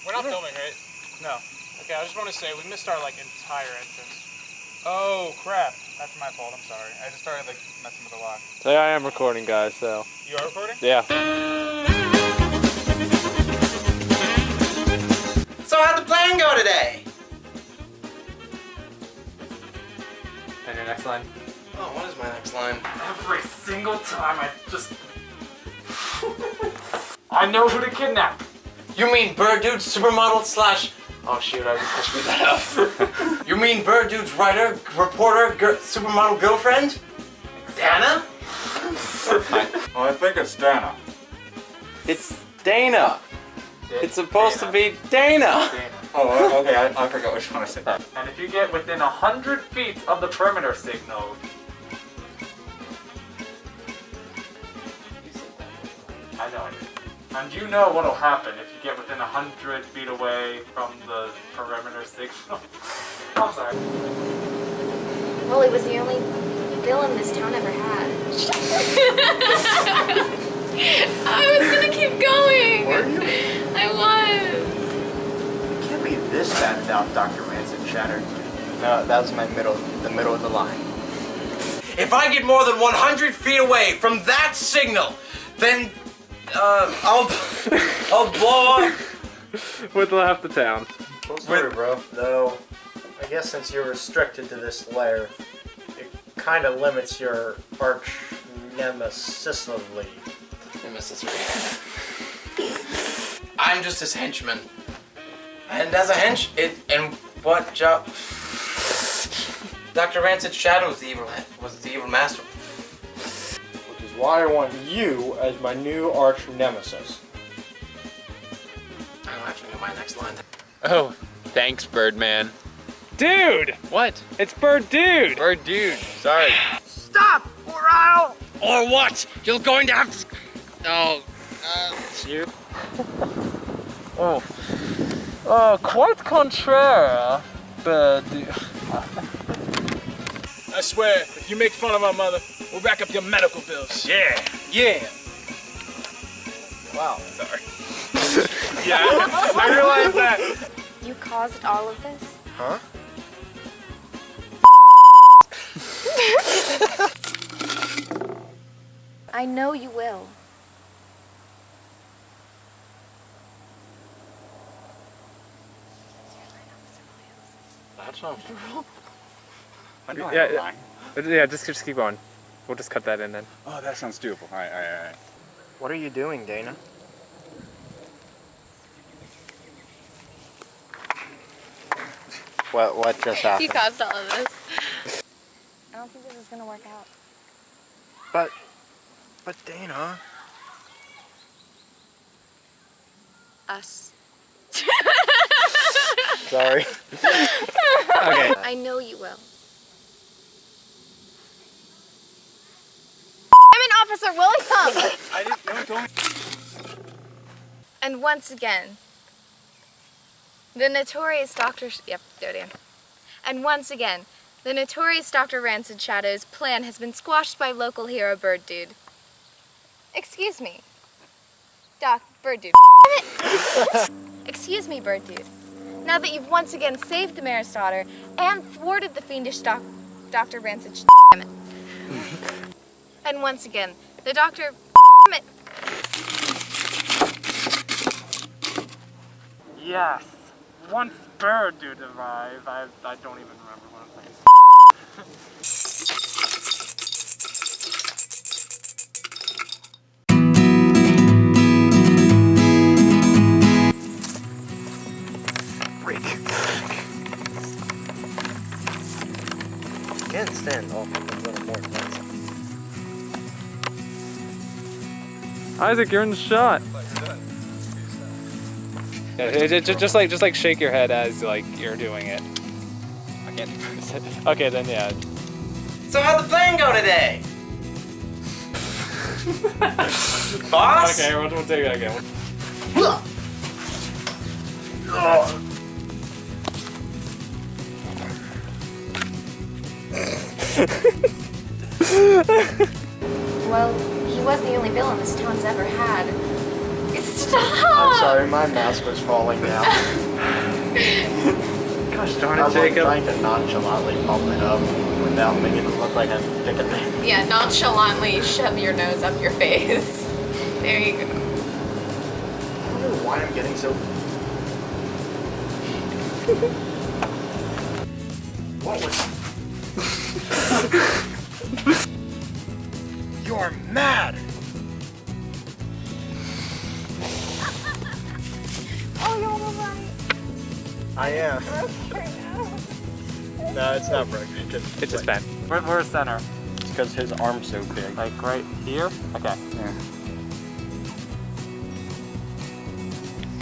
We're not filming, right? No. Okay, I just want to say we missed our entire entrance. Oh crap! That's my fault. I'm sorry. I just started messing with the lock. So yeah, I am recording, guys. So. You are recording? Yeah. So how'd the plan go today? And your next line? Oh, what is my next line? Every single time I just... I know who to kidnap. You mean Bird Dude's supermodel slash... Oh shoot, I just pushed that up. You mean Bird Dude's writer, reporter, supermodel girlfriend? Dana? Oh, I think it's Dana. It's Dana. It's supposed to be Dana. Oh, okay, I forgot which one I said. And if you get within 100 feet of the perimeter signal... I know I did. And you know what'll happen if you get within 100 feet away from the perimeter signal. I'm sorry. Well, he was the only villain this town ever had. I was gonna keep going. Were you? I was. You can't be this bad without Dr. Rancid Shatter. No, that was the middle of the line. If I get more than 100 feet away from that signal, then I'll blow up. With half the town. Cool story, bro. Though, I guess since you're restricted to this lair, it kind of limits your arch nemesisly. I'm just his henchman. And as a and what job? Dr. Rancid Shadow was the evil master. Which is why I want you as my new arch nemesis. I don't actually know my next line. Oh, thanks, Birdman. Dude! What? It's Bird Dude! Bird Dude. Sorry. Stop, or I'll... Or what? You're going to have to... Oh, You? Oh, quite contraire, Bird Dude. I swear, if you make fun of our mother, we'll rack up your medical bills. Yeah! Yeah. Wow. Sorry. Yeah, I realized that. You caused all of this? Huh? I know you will. That sounds brutal. I know I have a line. Yeah, just keep going. We'll just cut that in then. Oh, that sounds doable. All right. What are you doing, Dana? What just happened? You caused all of this. I don't think this is gonna work out. But Dana... Us. Sorry. Okay. I know you will. Officer Williams! I didn't know. And once again, the notorious Dr. Yep, there it is. And once again, the notorious Dr. Rancid Shadow's plan has been squashed by local hero Bird Dude. Excuse me. Bird Dude. Excuse me, Bird Dude. Now that you've once again saved the mayor's daughter and thwarted the fiendish Dr. Rancid and once again, the doctor Yes. Once Bird Dude arrived, I don't even remember what I'm saying. Can't stand off a little more than Isaac, you're in the shot. Yeah, just like shake your head as you're doing it. I can't do this. Okay, then yeah. So how'd the plan go today? Boss? Okay, we'll take that again. Well, he was the only villain this town's ever had. It's I'm sorry, my mask was falling down. Gosh darn I it, was like Jacob. trying to nonchalantly pump it up without making it look like I'm picking it. Yeah, nonchalantly shove your nose up your face. There you go. I don't know why I'm getting so... What was... You're mad! Oh, you're alright. I am. No, it's not broken. It's just bent. Where's center? It's because his arm's so big. Like right here? Okay. Yeah.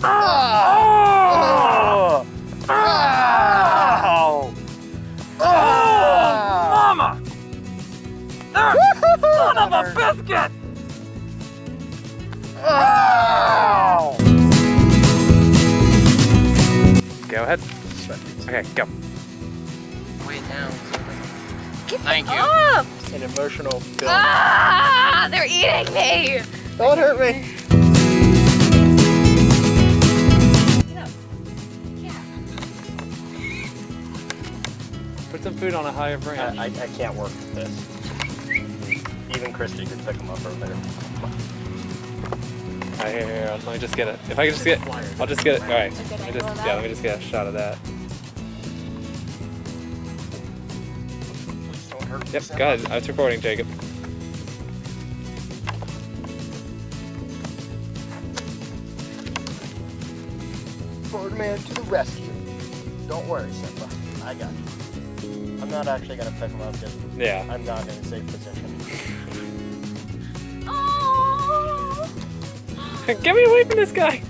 Oh! Oh! Oh! Mama! Son of a biscuit! Oh! Go ahead. Okay, go. Wait down. Get Thank you. up! An emotional film. Ah! They're eating me! Don't hurt me. Put some food on a higher branch. I can't work with this. Even Christy could pick him up over there. Alright, here, let me just get it. If I can just get, I'll just get it. Alright, let me just get a shot of that. Please don't hurt me. Yep, go ahead. I was recording, Jacob. Birdman to the rescue. Don't worry, Simba. I got you. I'm not actually gonna pick him up because Yeah. I'm not in a safe position. Oh! Get me away from this guy!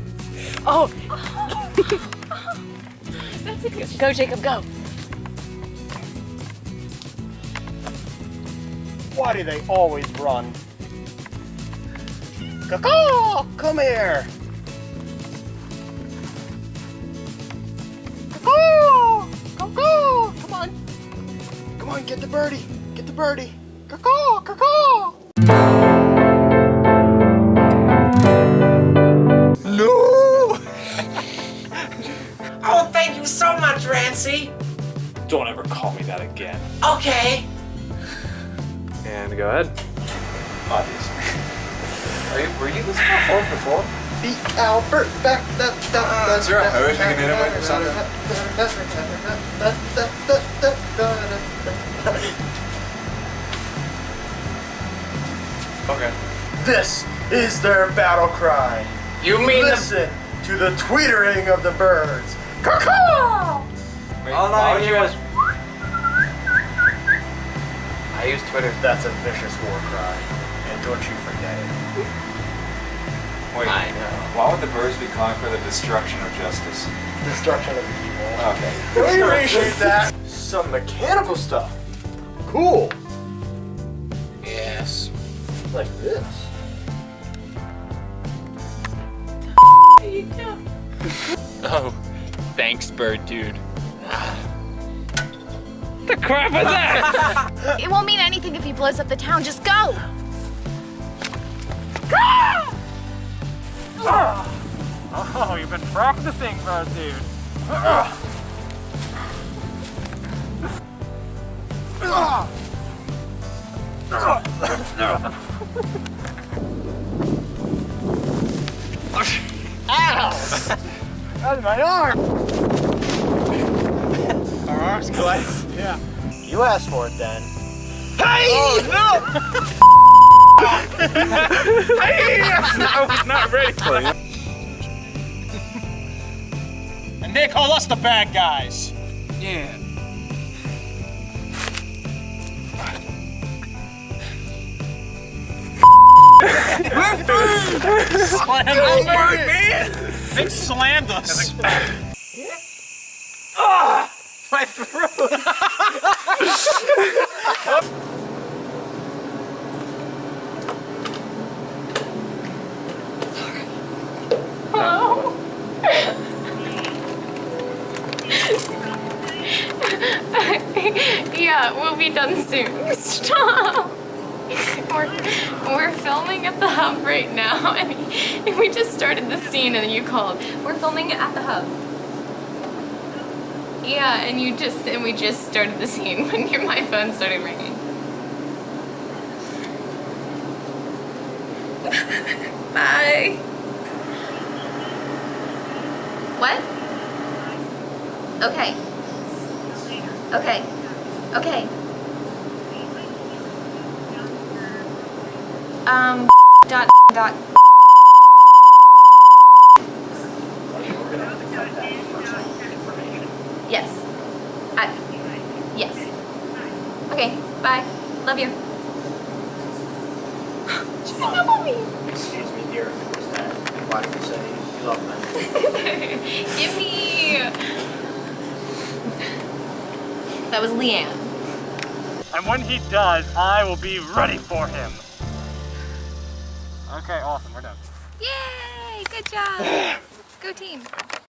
Oh! That's a good. Go, Jacob, go. Why do they always run? Caw-caw! Come here! Caw-caw! Caw-caw! Come on! Come on, get the birdie! Get the birdie! Caw-caw! Caw-caw! No! Oh, thank you so much, Rancy. Don't ever call me that again. Okay. And go ahead. Obviously. Were you this far before? Beat Albert back. Is there a hose we can hit him with or something? Okay. This is their battle cry. You mean the... Listen to the tweetering of the birds. Caw-caw! Wait, All why I would hear you was... I use Twitter. That's a vicious war cry, and don't you forget it. Wait, I know. why would the birds be calling for the destruction of justice? Destruction of evil. Okay. Really appreciate that. Some mechanical stuff. Cool. Yes. Like this. Oh, thanks, bird dude. The crap was that? It won't mean anything if he blows up the town. Just go! Oh, you've been practicing, bro, dude. Ow! That's my arm! Our arms collide. Yeah. You asked for it then. Hey! Oh no! Hey! I was not ready for that. And they call us the bad guys. Yeah. Slammed us, man! They slammed us. My throat. Yeah, we'll be done soon. Stop. We're filming at the hub right now, and we just started the scene, and then you called. We're filming at the hub. Yeah, and we just started the scene when my phone started ringing. Bye. What? Okay. Okay. Okay. Dot. Yes. Yes. Okay, bye. Love you. She hung up on me. Excuse me, dear. Who's that? Why did you say you love me? Give me. That was Leanne. And when he does, I will be ready for him. Okay, awesome. We're done. Yay! Good job. Go team.